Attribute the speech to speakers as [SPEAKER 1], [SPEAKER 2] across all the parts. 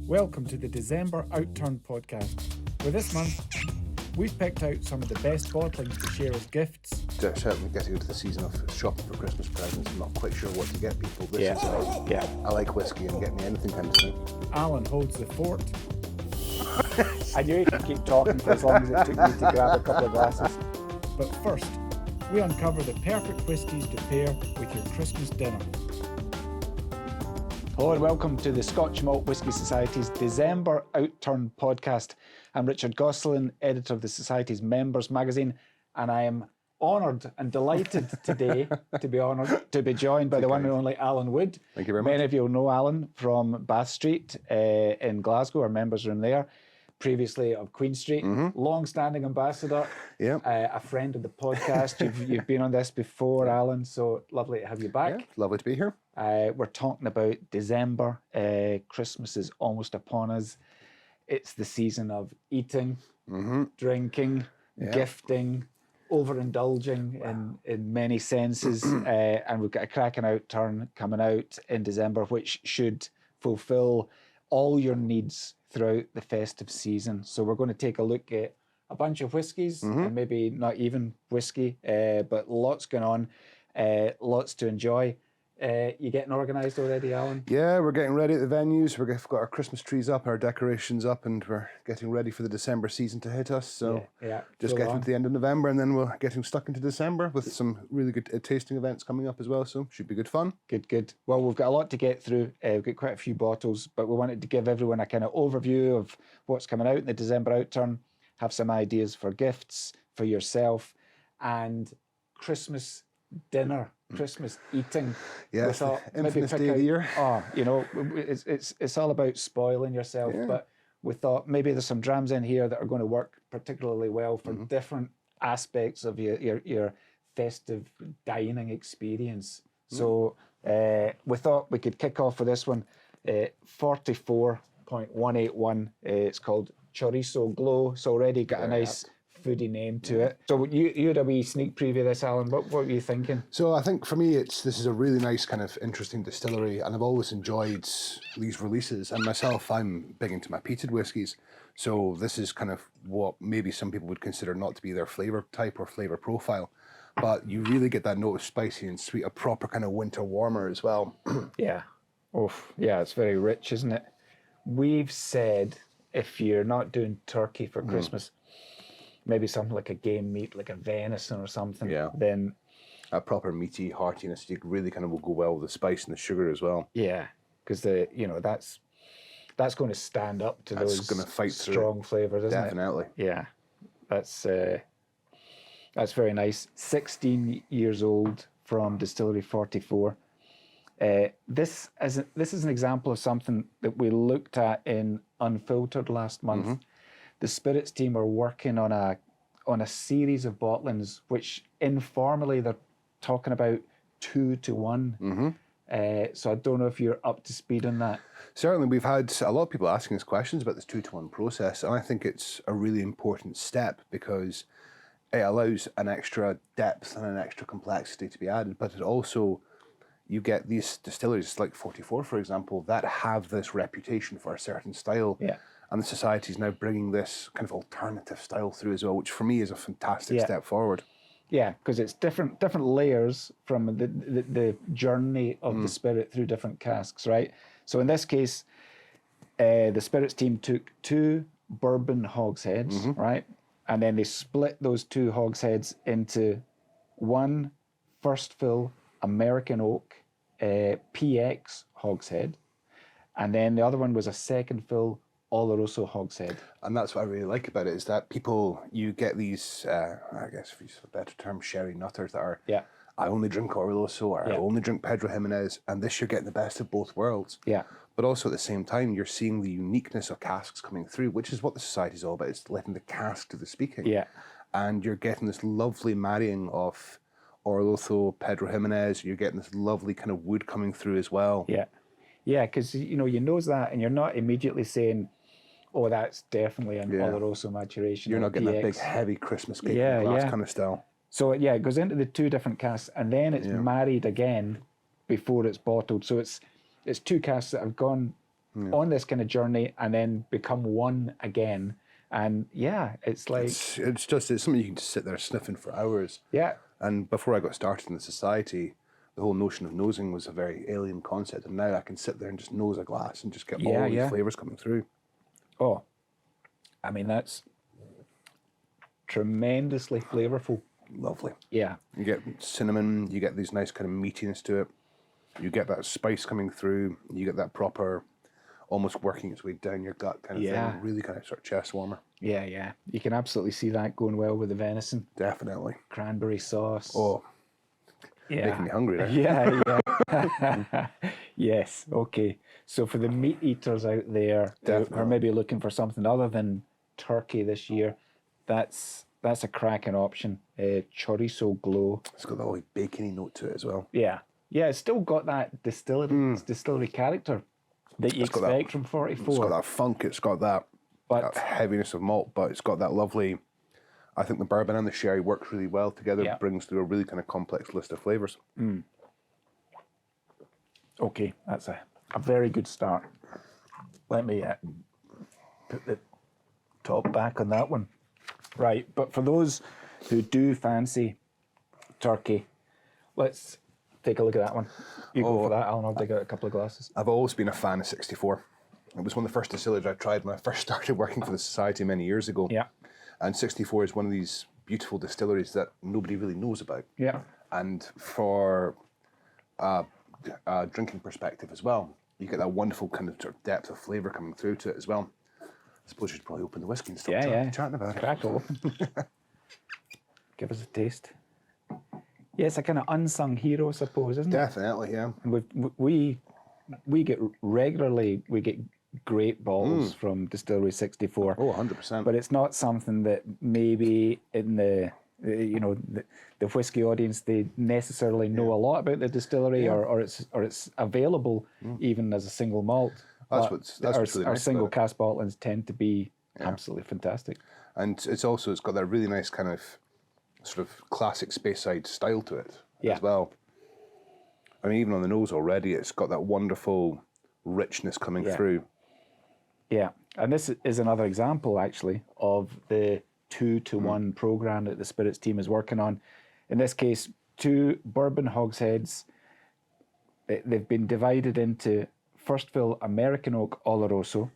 [SPEAKER 1] Welcome to the December Outturn podcast, where this month we've picked out some of the best bottlings to share as gifts.
[SPEAKER 2] Certainly getting into the season of shopping for Christmas presents, I'm not quite sure what to get people. I like whiskey and get me anything kind of thing.
[SPEAKER 1] Alan holds the fort.
[SPEAKER 3] I knew you could keep talking for as long as it took me to grab a couple of glasses.
[SPEAKER 1] But first, we uncover the perfect whiskies to pair with your Christmas dinner.
[SPEAKER 3] Hello and welcome to the Scotch Malt Whisky Society's December Outturn podcast. I'm Richard Goslan, editor of the Society's Members magazine, and I am honoured and delighted today to be joined by the one and only Alan Wood.
[SPEAKER 2] Thank you very much.
[SPEAKER 3] Many of you will know Alan from Bath Street in Glasgow, our members room there. Previously of Queen Street, long-standing ambassador, a friend of the podcast. You've been on this before, Alan, so lovely to have you back.
[SPEAKER 2] Yeah, lovely to be here.
[SPEAKER 3] We're talking about December. Christmas is almost upon us. It's the season of eating, drinking, gifting, overindulging in many senses. And we've got a cracking Outturn coming out in December, which should fulfill all your needs throughout the festive season. So we're going to take a look at a bunch of whiskies, and maybe not even whiskey, but lots going on, lots to enjoy. You getting organised already, Alan?
[SPEAKER 2] Yeah, we're getting ready at the venues. We've got our Christmas trees up, our decorations up, and we're getting ready for the December season to hit us. So just getting to the end of November, and then we're getting stuck into December with some really good tasting events coming up as well. So should be good fun.
[SPEAKER 3] Good. Well, we've got a lot to get through. We've got quite a few bottles, but we wanted to give everyone a kind of overview of what's coming out in the December Outturn, have some ideas for gifts for yourself, and Christmas dinner, Christmas eating.
[SPEAKER 2] Yeah, infamous day of the year.
[SPEAKER 3] It's all about spoiling yourself. Yeah. But we thought maybe there's some drams in here that are going to work particularly well for different aspects of your festive dining experience. So we thought we could kick off with this one, 44.181. It's called Chorizo Glow. It's already got a nice foodie name to it. So you had a wee sneak preview of this, Alan. What were you thinking?
[SPEAKER 2] So I think for me, this is a really nice kind of interesting distillery, and I've always enjoyed these releases. And myself, I'm big into my peated whiskies. So this is kind of what maybe some people would consider not to be their flavour type or flavour profile. But you really get that note of spicy and sweet, a proper kind of winter warmer as well.
[SPEAKER 3] Yeah. It's very rich, isn't it? We've said if you're not doing turkey for Christmas, maybe something like a game meat, like a venison or something, then
[SPEAKER 2] a proper meaty heartiness, you really kind of will go well with the spice and the sugar as well.
[SPEAKER 3] Yeah, because that's going to stand up to those
[SPEAKER 2] going to fight
[SPEAKER 3] strong flavours, isn't
[SPEAKER 2] Definitely.
[SPEAKER 3] it? Yeah, that's very nice. 16 years old from Distillery 44. This is an example of something that we looked at in Unfiltered last month. The spirits team are working on a series of bottlings, which informally they're talking about 2 to 1. So I don't know if you're up to speed on that.
[SPEAKER 2] Certainly, we've had a lot of people asking us questions about this 2 to 1 process, and I think it's a really important step because it allows an extra depth and an extra complexity to be added, but it also, you get these distilleries like 44, for example, that have this reputation for a certain style.
[SPEAKER 3] Yeah.
[SPEAKER 2] And the society is now bringing this kind of alternative style through as well, which for me is a fantastic step forward.
[SPEAKER 3] Yeah, because it's different layers from the journey of the spirit through different casks, right? So in this case, the spirits team took 2 bourbon hogsheads, right? And then they split those 2 hogsheads into 1 first fill American oak PX hogshead, and then the other one was a second fill Oloroso hogshead.
[SPEAKER 2] And that's what I really like about it, is that you get these, I guess if you use a better term, sherry nutters that are, I only drink Oloroso or I only drink Pedro Jimenez, and this you're getting the best of both worlds.
[SPEAKER 3] Yeah.
[SPEAKER 2] But also at the same time, you're seeing the uniqueness of casks coming through, which is what the society's all about. It's letting the cask do the speaking. Yeah. And you're getting this lovely marrying of Oloroso, Pedro Jimenez. You're getting this lovely kind of wood coming through as well.
[SPEAKER 3] Yeah. Yeah, because you know that, and you're not immediately saying, oh, that's definitely an Oloroso maturation.
[SPEAKER 2] You're not getting that big, heavy Christmas cake in glass kind of style.
[SPEAKER 3] So, it goes into the 2 different casks, and then it's married again before it's bottled. So it's 2 casks that have gone on this kind of journey and then become one again. And yeah, it's like...
[SPEAKER 2] It's something you can just sit there sniffing for hours.
[SPEAKER 3] Yeah.
[SPEAKER 2] And before I got started in the society, the whole notion of nosing was a very alien concept. And now I can sit there and just nose a glass and just get all these flavours coming through.
[SPEAKER 3] Oh, I mean, that's tremendously flavourful.
[SPEAKER 2] Lovely.
[SPEAKER 3] Yeah.
[SPEAKER 2] You get cinnamon, you get these nice kind of meatiness to it. You get that spice coming through. You get that proper, almost working its way down your gut kind of thing. Really kind of sort of chest warmer.
[SPEAKER 3] Yeah, yeah. You can absolutely see that going well with the venison.
[SPEAKER 2] Definitely.
[SPEAKER 3] Cranberry sauce.
[SPEAKER 2] Oh,
[SPEAKER 3] yeah.
[SPEAKER 2] making me hungry now.
[SPEAKER 3] Yeah, yeah. Yes, okay. So for the meat eaters out there who are maybe looking for something other than turkey this year, that's a cracking option. Chorizo glow.
[SPEAKER 2] It's got that whole bacony note to it as well.
[SPEAKER 3] Yeah. Yeah, it's still got that distillery character that you expect from 44.
[SPEAKER 2] It's got that funk, it's got that heaviness of malt, but it's got that lovely... I think the bourbon and the sherry works really well together. It brings through a really kind of complex list of flavours.
[SPEAKER 3] Okay, that's a very good start. Let me put the top back on that one. Right, but for those who do fancy turkey, let's take a look at that one. You go for that, Alan. I'll dig out a couple of glasses.
[SPEAKER 2] I've always been a fan of 64. It was one of the first distilleries I tried when I first started working for the Society many years ago.
[SPEAKER 3] Yeah.
[SPEAKER 2] And 64 is one of these beautiful distilleries that nobody really knows about.
[SPEAKER 3] Yeah.
[SPEAKER 2] And for a drinking perspective as well, you get that wonderful kind of, sort of depth of flavour coming through to it as well. I suppose you should probably open the whiskey and start chatting about it.
[SPEAKER 3] Crack it open. Give us a taste. Yeah, it's a kind of unsung hero, I suppose, isn't it?
[SPEAKER 2] Definitely, yeah.
[SPEAKER 3] And we get regularly, we get great bottles from Distillery 64.
[SPEAKER 2] Oh, 100%.
[SPEAKER 3] But it's not something that maybe in the whiskey audience, they necessarily know a lot about the distillery or it's available even as a single malt.
[SPEAKER 2] That's really
[SPEAKER 3] our
[SPEAKER 2] nice
[SPEAKER 3] single
[SPEAKER 2] about it.
[SPEAKER 3] cask bottlings tend to be absolutely fantastic.
[SPEAKER 2] And it's got that really nice kind of sort of classic Speyside style to it as well. I mean, even on the nose already, it's got that wonderful richness coming through.
[SPEAKER 3] Yeah, and this is another example, actually, of the 2-to-1 program that the spirits team is working on. In this case, 2 bourbon hogsheads. They've been divided into first fill American oak Oloroso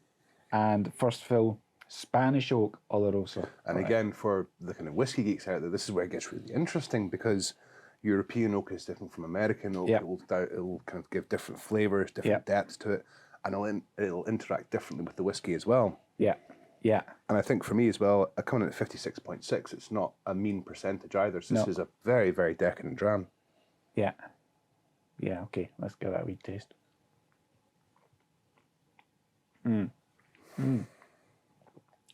[SPEAKER 3] and first fill Spanish oak Oloroso.
[SPEAKER 2] And again, for the kind of whiskey geeks out there, this is where it gets really interesting because European oak is different from American oak. It will kind of give different flavours, different depths to it, and it'll interact differently with the whiskey as well. Yeah, yeah. And I think for me as well, coming in at 56.6, it's not a mean percentage either. So this is a very, very decadent dram.
[SPEAKER 3] Yeah. Yeah, okay. Let's give that a wee taste.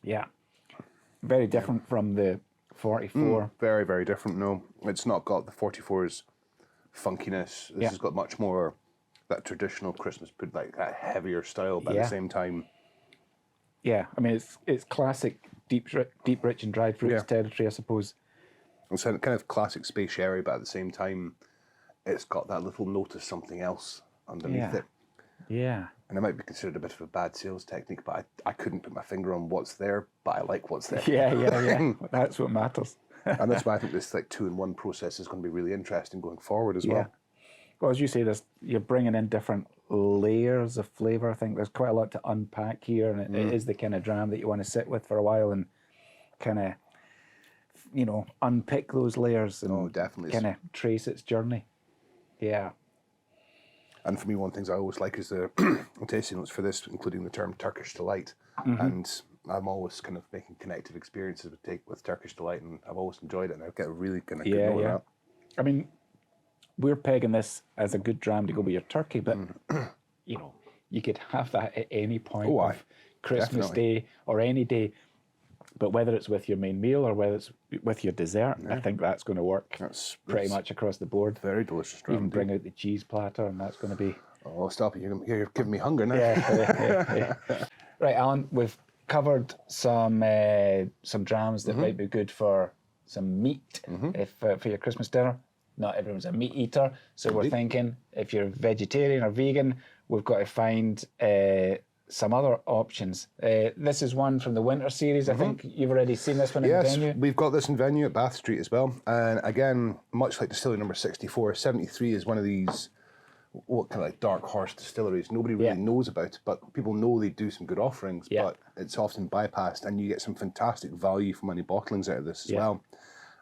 [SPEAKER 3] Yeah. Very different from the 44.
[SPEAKER 2] Very, very different. No, it's not got the 44's funkiness. This has got much more that traditional Christmas put, like that heavier style, but at the same time.
[SPEAKER 3] Yeah, I mean it's classic deep, rich and dried fruits territory, I suppose.
[SPEAKER 2] It's kind of classic space sherry, but at the same time, it's got that little note of something else underneath it.
[SPEAKER 3] Yeah.
[SPEAKER 2] And it might be considered a bit of a bad sales technique, but I couldn't put my finger on what's there, but I like what's there.
[SPEAKER 3] Yeah. That's what matters.
[SPEAKER 2] And that's why I think this 2-in-1 process is going to be really interesting going forward as well.
[SPEAKER 3] Well, as you say, you're bringing in different layers of flavour. I think there's quite a lot to unpack here, and it is the kind of dram that you want to sit with for a while and kind of, unpick those layers and
[SPEAKER 2] definitely
[SPEAKER 3] kind of trace its journey. Yeah.
[SPEAKER 2] And for me, one of the things I always like is the tasting notes for this, including the term Turkish Delight. And I'm always kind of making connective experiences with Turkish Delight, and I've always enjoyed it, and I get a really kind of good note of that.
[SPEAKER 3] I mean, we're pegging this as a good dram to go with your turkey, but, you could have that at any point of Christmas Day or any day. But whether it's with your main meal or whether it's with your dessert, I think that's going to work pretty much across the board.
[SPEAKER 2] Very delicious dram.
[SPEAKER 3] Even bring out the cheese platter, and that's going to be...
[SPEAKER 2] Oh, stop it. You're giving me hunger now.
[SPEAKER 3] Yeah. Right, Alan, we've covered some drams that might be good for some meat for your Christmas dinner. Not everyone's a meat eater, so we're thinking if you're vegetarian or vegan, we've got to find some other options. This is one from the winter series. I think you've already seen this one in
[SPEAKER 2] Yes,
[SPEAKER 3] venue.
[SPEAKER 2] we've got this in venue at Bath Street as well. And again, much like distillery number 64, 73 is one of these, what kind of like dark horse distilleries. Nobody really knows about, but people know they do some good offerings, but it's often bypassed, and you get some fantastic value for money bottlings out of this as well.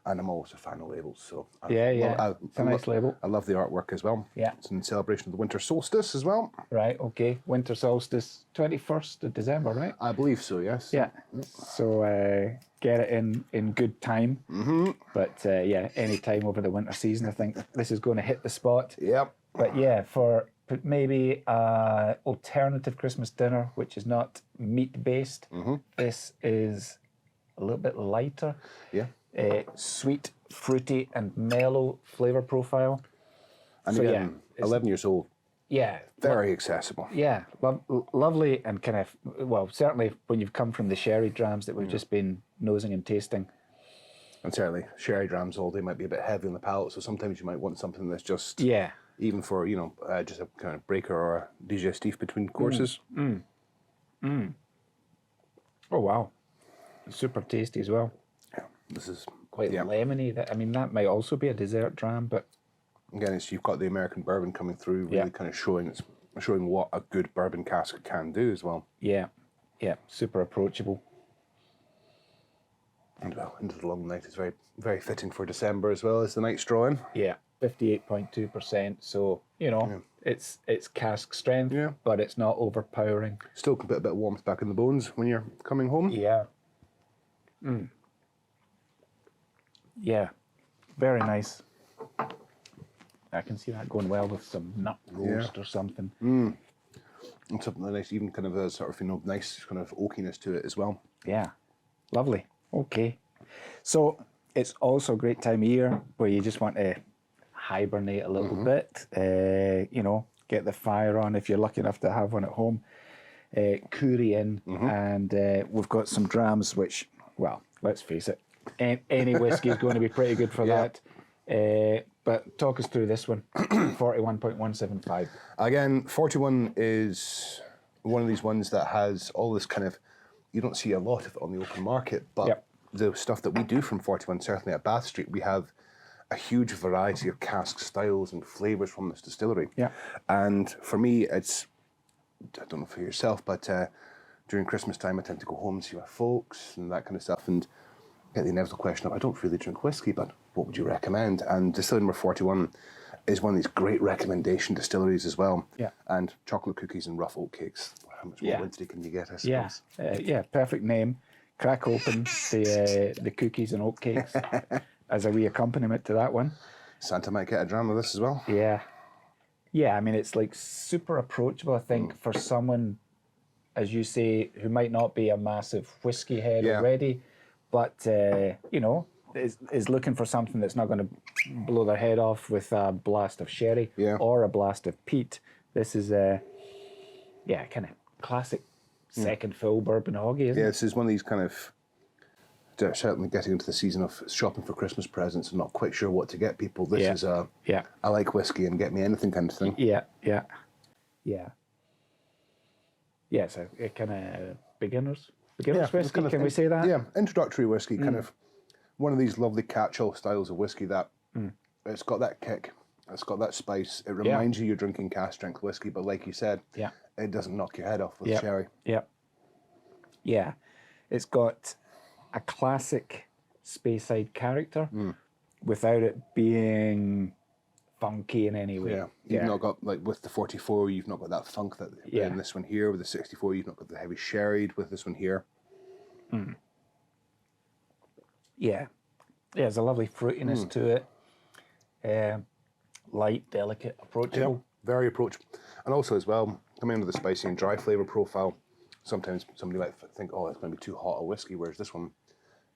[SPEAKER 2] And I'm always a fan of labels, so
[SPEAKER 3] It's a nice label.
[SPEAKER 2] I love the artwork as well.
[SPEAKER 3] Yeah.
[SPEAKER 2] It's in celebration of the winter solstice as well.
[SPEAKER 3] Right, okay. Winter solstice, 21st of December, right?
[SPEAKER 2] I believe so, yes.
[SPEAKER 3] Yeah. So get it in good time. But any time over the winter season, I think this is going to hit the spot.
[SPEAKER 2] Yep.
[SPEAKER 3] But yeah, for maybe alternative Christmas dinner, which is not meat-based, this is a little bit lighter.
[SPEAKER 2] Yeah.
[SPEAKER 3] Sweet, fruity, and mellow flavour profile.
[SPEAKER 2] And
[SPEAKER 3] So,
[SPEAKER 2] again, 11 years old,
[SPEAKER 3] Yeah.
[SPEAKER 2] very accessible.
[SPEAKER 3] Yeah, lovely and kind of, well, certainly when you've come from the sherry drams that we've just been nosing and tasting.
[SPEAKER 2] And certainly, sherry drams all day might be a bit heavy on the palate, so sometimes you might want something that's just,
[SPEAKER 3] Yeah.
[SPEAKER 2] even for, just a kind of breaker or a digestif between courses.
[SPEAKER 3] Oh, wow. Super tasty as well.
[SPEAKER 2] Yeah, this is
[SPEAKER 3] Quite lemony. That might also be a dessert dram, but
[SPEAKER 2] again, you've got the American bourbon coming through, really kind of showing what a good bourbon cask can do as well.
[SPEAKER 3] yeah, super approachable.
[SPEAKER 2] And well, into the long night is very, very fitting for December as well as the night straw in.
[SPEAKER 3] Yeah, 58.2%. So, it's cask strength, but it's not overpowering.
[SPEAKER 2] Still can put a bit of warmth back in the bones when you're coming home.
[SPEAKER 3] Yeah. Yeah, very nice. I can see that going well with some nut roast or something.
[SPEAKER 2] And something nice, even kind of a sort of, nice kind of oakiness to it as well.
[SPEAKER 3] Yeah, lovely. Okay. So it's also a great time of year where you just want to hibernate a little bit, get the fire on if you're lucky enough to have one at home, coorie in, and we've got some drams which, well, let's face it, any whiskey is going to be pretty good for that. But talk us through this one, 41.175.
[SPEAKER 2] Again, 41 is one of these ones that has all this kind of, you don't see a lot of it on the open market, but the stuff that we do from 41, certainly at Bath Street, we have a huge variety of cask styles and flavours from this distillery.
[SPEAKER 3] Yeah.
[SPEAKER 2] And for me, it's, I don't know for yourself, but during Christmas time, I tend to go home and see my folks and that kind of stuff, and get the inevitable question of, I don't really drink whiskey, but what would you recommend? And distillery number 41 is one of these great recommendation distilleries as well.
[SPEAKER 3] Yeah.
[SPEAKER 2] And chocolate cookies and rough oat cakes. How much more wintry can you get, I suppose?
[SPEAKER 3] Perfect name. Crack open the cookies and oat cakes as a wee accompaniment to that one.
[SPEAKER 2] Santa might get a dram of this as well.
[SPEAKER 3] Yeah. Yeah, it's like super approachable, I think, for someone, as you say, who might not be a massive whiskey head already, but, is looking for something that's not going to blow their head off with a blast of sherry or a blast of peat. This is kind of classic second fill bourbon hoggy, isn't it?
[SPEAKER 2] This is one of these kind of, certainly getting into the season of shopping for Christmas presents and not quite sure what to get people. This is a, I like whiskey and get me anything kind of thing.
[SPEAKER 3] Yeah, it's a kind of beginner's whiskey,
[SPEAKER 2] kind of,
[SPEAKER 3] can we say that?
[SPEAKER 2] Yeah, introductory whiskey, kind of one of these lovely catch-all styles of whiskey that it's got that kick, it's got that spice. It reminds you you're drinking cask strength whiskey, but like you said, it doesn't knock your head off with sherry.
[SPEAKER 3] Yeah, it's got a classic Speyside character without it being funky in any way.
[SPEAKER 2] You've not got, like with the 44, you've not got that funk that in this one here. With the 64, you've not got the heavy sherried with this one here.
[SPEAKER 3] Yeah, there's a lovely fruitiness to it. Light, delicate, approachable.
[SPEAKER 2] Very approachable. And also as well, coming into the spicy and dry flavour profile, sometimes somebody might think, oh, it's going to be too hot a whiskey, whereas this one,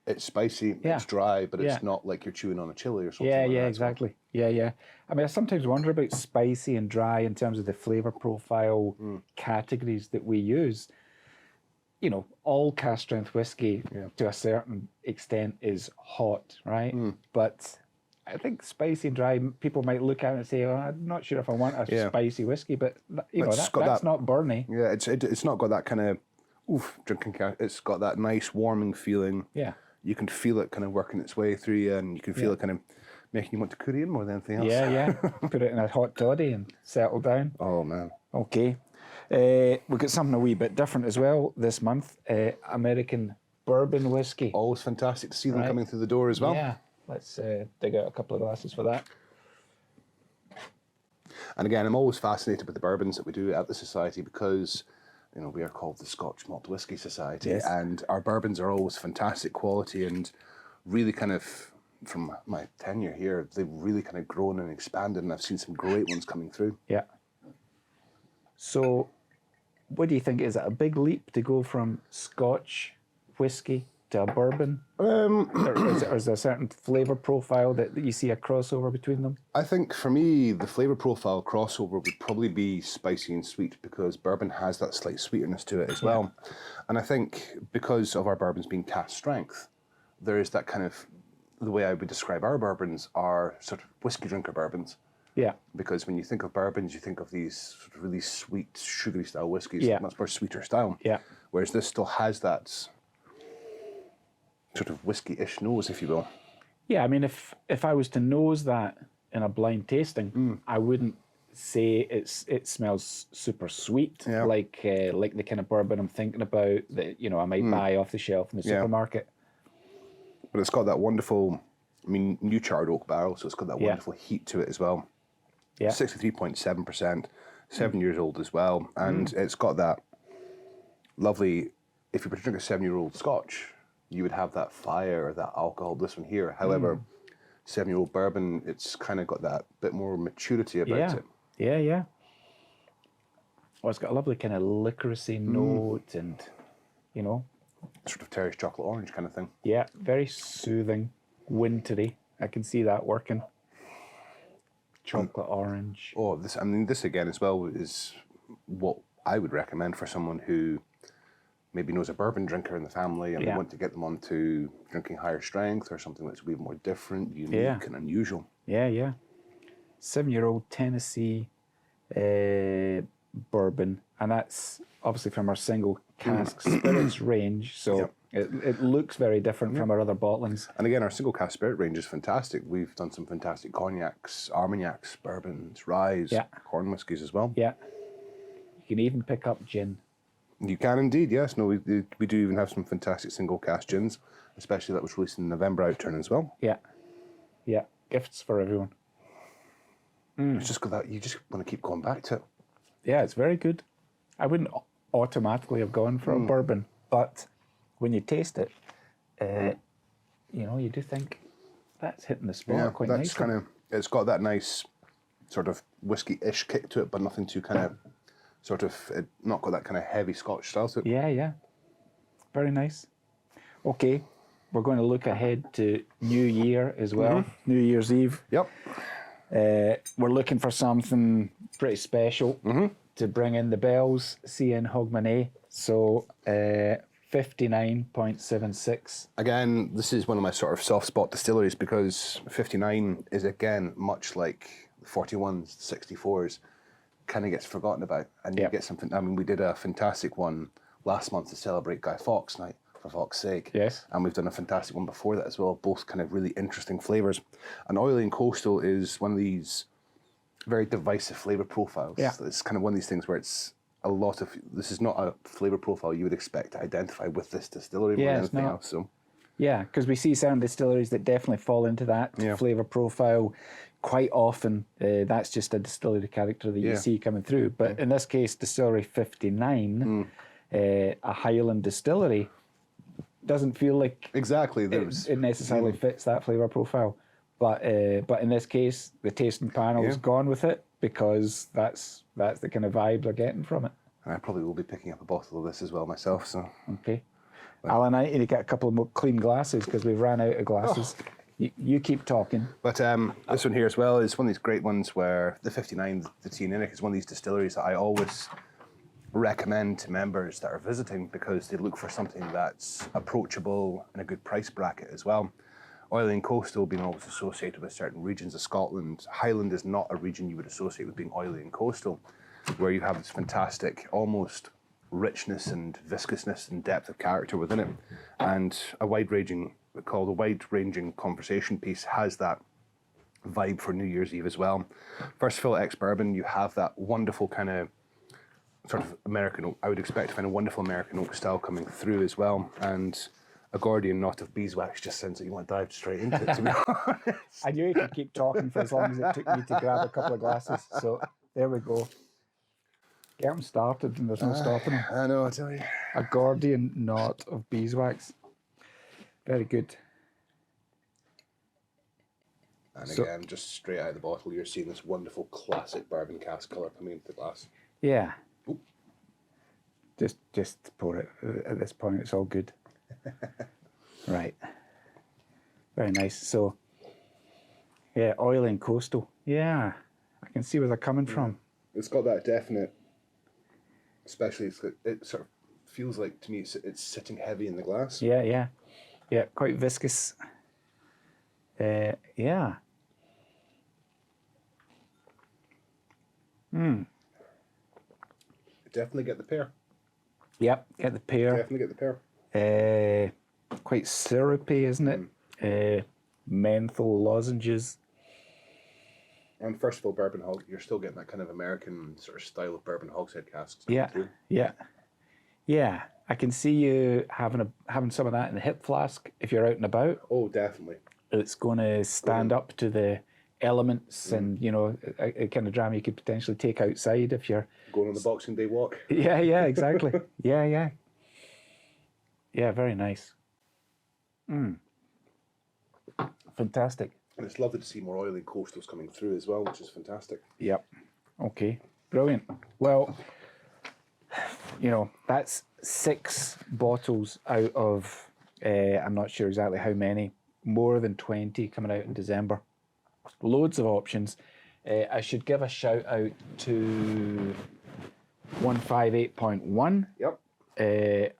[SPEAKER 2] it's spicy, it's dry, but it's not like you're chewing on a chili or something like that.
[SPEAKER 3] Exactly. Yeah. I sometimes wonder about spicy and dry in terms of the flavour profile categories that we use. All cask strength whiskey to a certain extent is hot, right? But I think spicy and dry, people might look at it and say, "Oh, I'm not sure if I want a spicy whiskey," but that's not burny.
[SPEAKER 2] Yeah, it's not got that kind of drinking. It's got that nice warming feeling.
[SPEAKER 3] Yeah.
[SPEAKER 2] You can feel it kind of working its way through you, and you can feel it kind of making you want to curry in more than anything else.
[SPEAKER 3] Yeah. Put it in a hot toddy and settle down.
[SPEAKER 2] Oh man.
[SPEAKER 3] Okay. We've got something a wee bit different as well this month. American bourbon whiskey.
[SPEAKER 2] Always fantastic to see them coming through the door as well.
[SPEAKER 3] Yeah. Let's dig out a couple of glasses for that.
[SPEAKER 2] And again, I'm always fascinated with the bourbons that we do at the Society because, we are called the Scotch Malt Whisky Society, and our bourbons are always fantastic quality and really kind of, from my tenure here, they've really kind of grown and expanded, and I've seen some great ones coming through.
[SPEAKER 3] Yeah. So, what do you think? Is it a big leap to go from Scotch whiskey to a bourbon? Or is there a certain flavour profile that you see a crossover between them?
[SPEAKER 2] I think for me, the flavour profile crossover would probably be spicy and sweet because bourbon has that slight sweetness to it as well. And I think because of our bourbons being cask strength, there is that kind of, the way I would describe our bourbons are sort of whiskey drinker bourbons.
[SPEAKER 3] Yeah.
[SPEAKER 2] Because when you think of bourbons, you think of these sort of really sweet, sugary style whiskies, much more sweeter style.
[SPEAKER 3] Yeah.
[SPEAKER 2] Whereas this still has that sort of whiskey-ish nose, if you will.
[SPEAKER 3] Yeah, I mean, if I was to nose that in a blind tasting, I wouldn't say it smells super sweet, like the kind of bourbon I'm thinking about that I might buy off the shelf in the supermarket.
[SPEAKER 2] But it's got that wonderful, new charred oak barrel, so it's got that wonderful heat to it as well. Yeah, 63.7%, 7 years old as well, and it's got that lovely. If you were to drink a 7-year-old Scotch, you would have that fire, that alcohol. This one here, however, 7-year-old bourbon, it's kind of got that bit more maturity about it.
[SPEAKER 3] Yeah. Well, it's got a lovely kind of licoricey note, and
[SPEAKER 2] sort of Terry's chocolate orange kind of thing.
[SPEAKER 3] Yeah, very soothing, wintry. I can see that working. Chocolate orange.
[SPEAKER 2] Oh, this again as well is what I would recommend for someone who maybe knows a bourbon drinker in the family and they want to get them onto drinking higher strength or something that's a bit more different, unique and unusual.
[SPEAKER 3] Yeah. 7-year-old Tennessee bourbon, and that's obviously from our single cask spirits range, so it looks very different from our other bottlings.
[SPEAKER 2] And again, our single cask spirit range is fantastic. We've done some fantastic cognacs, armagnacs, bourbons, ryes, corn whiskies as well.
[SPEAKER 3] Yeah. You can even pick up gin.
[SPEAKER 2] You can indeed, yes. No, we do even have some fantastic single cask gins, especially that was released in November Outturn as well.
[SPEAKER 3] Yeah. Gifts for everyone.
[SPEAKER 2] It's just got that, you just want to keep going back to it.
[SPEAKER 3] Yeah, it's very good. I wouldn't automatically have gone for a bourbon, but when you taste it, you do think that's hitting the spot quite nicely.
[SPEAKER 2] It's got that nice sort of whiskey-ish kick to it, but nothing too kind of not got that kind of heavy Scotch style to it.
[SPEAKER 3] Yeah. Very nice. Okay, we're going to look ahead to New Year as well, New Year's Eve.
[SPEAKER 2] Yep.
[SPEAKER 3] We're looking for something pretty special to bring in the bells, CN Hogmanay. So 59.76.
[SPEAKER 2] Again, this is one of my sort of soft spot distilleries because 59 is again much like the 41s, 64s, kind of gets forgotten about, and you get something. I mean, we did a fantastic one last month to celebrate Guy Fawkes Night, for Fawkes' sake.
[SPEAKER 3] Yes.
[SPEAKER 2] And we've done a fantastic one before that as well, both kind of really interesting flavours. And Oily and Coastal is one of these very divisive flavour profiles.
[SPEAKER 3] Yeah.
[SPEAKER 2] It's kind of one of these things where it's a lot of, this is not a flavour profile you would expect to identify with this distillery more than anything else. So.
[SPEAKER 3] Yeah, because we see certain distilleries that definitely fall into that flavour profile. Quite often, that's just a distillery character that you see coming through. But in this case, Distillery 59, a Highland distillery, doesn't feel like
[SPEAKER 2] exactly
[SPEAKER 3] it necessarily fits that flavour profile. But in this case, the tasting panel's gone with it because that's the kind of vibe they're getting from it.
[SPEAKER 2] And I probably will be picking up a bottle of this as well myself. So
[SPEAKER 3] okay. Alan, I need to get a couple of more clean glasses because we've ran out of glasses. You keep talking.
[SPEAKER 2] But this one here as well is one of these great ones where the 59, the T&Inic, is one of these distilleries that I always recommend to members that are visiting because they look for something that's approachable and a good price bracket as well. Oily and coastal being always associated with certain regions of Scotland. Highland is not a region you would associate with being oily and coastal, where you have this fantastic, almost richness and viscousness and depth of character within it. And a wide-ranging conversation piece has that vibe for New Year's Eve as well. First fill ex-bourbon, you have that wonderful kind of sort of American oak. I would expect to find a wonderful American oak style coming through as well. And a Gordian knot of beeswax just sounds like you want to dive straight into it, to be honest.
[SPEAKER 3] I knew you could keep talking for as long as it took me to grab a couple of glasses. So there we go. Get them started and there's no stopping them.
[SPEAKER 2] I know, I tell you.
[SPEAKER 3] A Gordian knot of beeswax. Very good.
[SPEAKER 2] And again, just straight out of the bottle, you're seeing this wonderful classic bourbon cask colour coming into the glass.
[SPEAKER 3] Yeah.
[SPEAKER 2] Ooh.
[SPEAKER 3] Just pour it at this point. It's all good. Right. Very nice. So, yeah, oily and coastal. Yeah, I can see where they're coming from.
[SPEAKER 2] It's got that definite, especially it sort of feels like to me it's sitting heavy in the glass.
[SPEAKER 3] Yeah, quite viscous. Yeah.
[SPEAKER 2] Definitely get the pear.
[SPEAKER 3] Yep, get the pear.
[SPEAKER 2] Definitely get the pear.
[SPEAKER 3] Quite syrupy, isn't it? Menthol lozenges.
[SPEAKER 2] And first of all, bourbon hog, you're still getting that kind of American sort of style of bourbon hogshead casks.
[SPEAKER 3] Yeah. I can see you having some of that in the hip flask if you're out and about.
[SPEAKER 2] Oh, definitely.
[SPEAKER 3] It's going to stand up to the elements, and a kind of dram you could potentially take outside if you're
[SPEAKER 2] going on the Boxing Day walk.
[SPEAKER 3] Yeah, exactly. Yeah, very nice. Fantastic.
[SPEAKER 2] And it's lovely to see more oily coastals coming through as well, which is fantastic.
[SPEAKER 3] Yep. Okay. Brilliant. Well, that's 6 bottles out of, I'm not sure exactly how many, more than 20 coming out in December. Loads of options. I should give a shout out to 158.1.
[SPEAKER 2] Yep.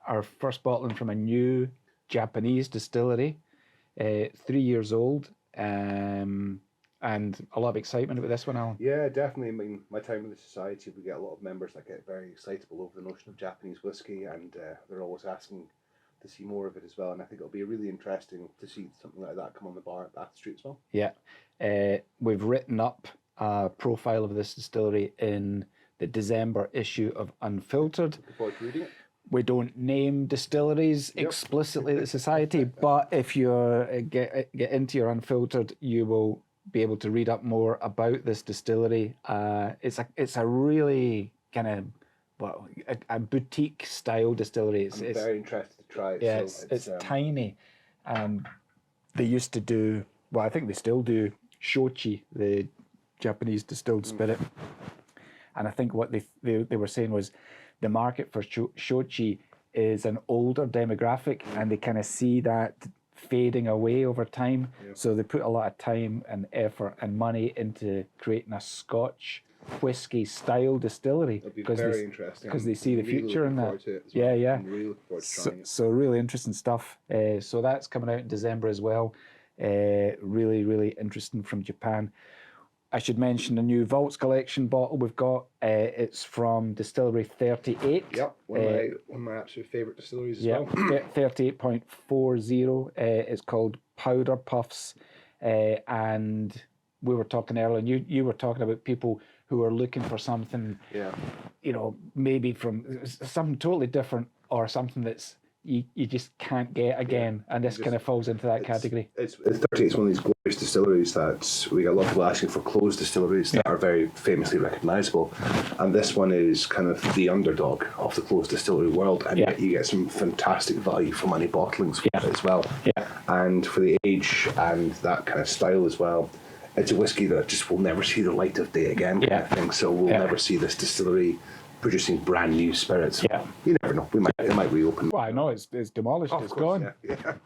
[SPEAKER 3] Our first bottling from a new Japanese distillery, 3 years old, and a lot of excitement about this one, Alan.
[SPEAKER 2] Yeah, definitely. I mean, my time in the society, we get a lot of members that get very excitable over the notion of Japanese whiskey, and they're always asking to see more of it as well. And I think it'll be really interesting to see something like that come on the bar at Bath Street as well.
[SPEAKER 3] Yeah. We've written up a profile of this distillery in the December issue of Unfiltered.
[SPEAKER 2] Looking forward to reading it.
[SPEAKER 3] We don't name distilleries explicitly at the Society, but if you get into your Unfiltered, you will be able to read up more about this distillery. It's a really kind of a boutique style distillery. It's
[SPEAKER 2] very interested to try it.
[SPEAKER 3] Yeah,
[SPEAKER 2] so
[SPEAKER 3] it's tiny. They used to do, well, I think they still do shochi, the Japanese distilled spirit. And I think what they were saying was the market for shochi is an older demographic, and they kind of see that fading away over time.
[SPEAKER 2] Yep.
[SPEAKER 3] So they put a lot of time and effort and money into creating a Scotch whiskey style distillery.
[SPEAKER 2] It'll be very interesting.
[SPEAKER 3] Because they see the
[SPEAKER 2] really
[SPEAKER 3] future in that.
[SPEAKER 2] Well.
[SPEAKER 3] Yeah.
[SPEAKER 2] I'm really looking forward to trying it.
[SPEAKER 3] So really interesting stuff. So that's coming out in December as well. Really, really interesting from Japan. I should mention the new Vaults Collection bottle we've got. It's from Distillery 38.
[SPEAKER 2] Yep, one of my absolute favourite distilleries as well.
[SPEAKER 3] 38.40. It's called Powder Puffs. And we were talking earlier, and you were talking about people who are looking for something, maybe from something totally different, or something that's you just can't get again, and this kind of falls into that category.
[SPEAKER 2] It's 38 is one of these glorious distilleries that we get a lot of people asking for closed distilleries that are very famously recognisable, and this one is kind of the underdog of the closed distillery world, and yet you get some fantastic value for money bottlings for it as well. And for the age and that kind of style as well, it's a whiskey that just will never see the light of day again, kind of thing. So we'll never see this distillery producing brand new spirits. You never know. It might reopen.
[SPEAKER 3] Well, I know it's demolished. It's gone.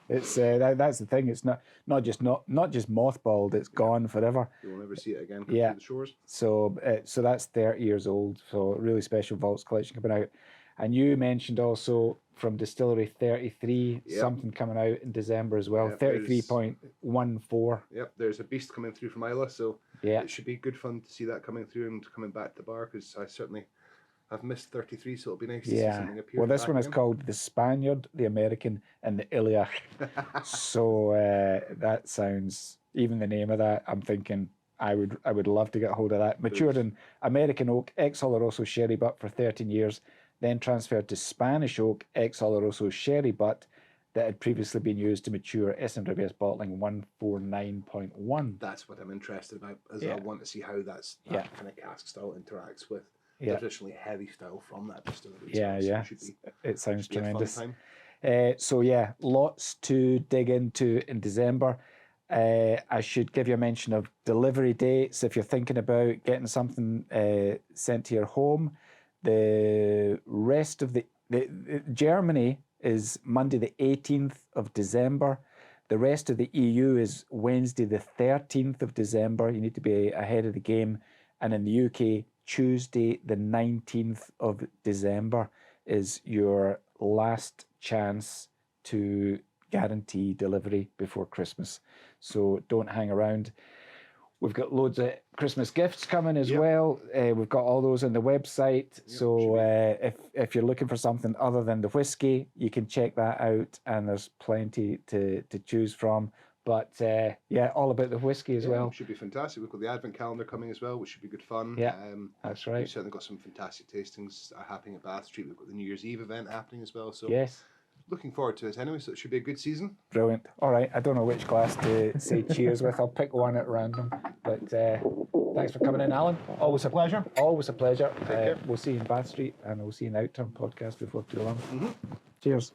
[SPEAKER 3] It's that's the thing. It's not just mothballed. It's gone forever.
[SPEAKER 2] You will never see it again. Through the shores.
[SPEAKER 3] So that's 30 years old. So really special Vaults Collection coming out. And you mentioned also from Distillery 33,
[SPEAKER 2] Yep.
[SPEAKER 3] something coming out in December as well,
[SPEAKER 2] Yeah, there's-
[SPEAKER 3] 33.14.
[SPEAKER 2] Yep, there's a beast coming through from Isla, so
[SPEAKER 3] Yeah.
[SPEAKER 2] it should be good fun to see that coming through and coming back to the bar, because I certainly have missed 33, so it'll be nice to see
[SPEAKER 3] Yeah.
[SPEAKER 2] something appear.
[SPEAKER 3] Well, this
[SPEAKER 2] back
[SPEAKER 3] one is
[SPEAKER 2] again.
[SPEAKER 3] called the Spaniard, the American, and the Iliach. So that sounds, even the name of that, I'm thinking I would love to get hold of that. Matured in American oak, ex-Oloroso sherry butt for 13 years, then transferred to Spanish oak, ex-Oloroso sherry butt that had previously been used to mature SMWS bottling 149.1.
[SPEAKER 2] That's what I'm interested about, as
[SPEAKER 3] Yeah.
[SPEAKER 2] I want to see how that
[SPEAKER 3] Yeah.
[SPEAKER 2] kind of cask style interacts with
[SPEAKER 3] Yeah.
[SPEAKER 2] traditionally heavy style from that distillery.
[SPEAKER 3] Yeah,
[SPEAKER 2] so
[SPEAKER 3] yeah.
[SPEAKER 2] It should be,
[SPEAKER 3] It sounds
[SPEAKER 2] should be a fun
[SPEAKER 3] tremendous.
[SPEAKER 2] time.
[SPEAKER 3] So yeah, lots to dig into in December. I should give you a mention of delivery dates if you're thinking about getting something sent to your home. The rest of the Germany is Monday the 18th of December. The rest of the EU is Wednesday the 13th of December. You need to be ahead of the game. And in the UK, Tuesday the 19th of December is your last chance to guarantee delivery before Christmas. So don't hang around. We've got loads of Christmas gifts coming as
[SPEAKER 2] Yep.
[SPEAKER 3] well. We've got all those on the website. So if you're looking for something other than the whiskey, you can check that out, and there's plenty to choose from. But yeah, all about the whiskey as well.
[SPEAKER 2] Should be fantastic. We've got the Advent calendar coming as well, which should be good fun.
[SPEAKER 3] Yeah, that's right.
[SPEAKER 2] We've certainly got some fantastic tastings happening at Bath Street. We've got the New Year's Eve event happening as well. So
[SPEAKER 3] Yes.
[SPEAKER 2] looking forward to it anyway. So it should be a good season.
[SPEAKER 3] Brilliant. All right. I don't know which glass to say cheers with. I'll pick one at random. But thanks for coming in, Alan. Always a pleasure. Always a pleasure.
[SPEAKER 2] care.
[SPEAKER 3] We'll see you in Bath Street, and we'll see you in the Outturn podcast before too long. Cheers.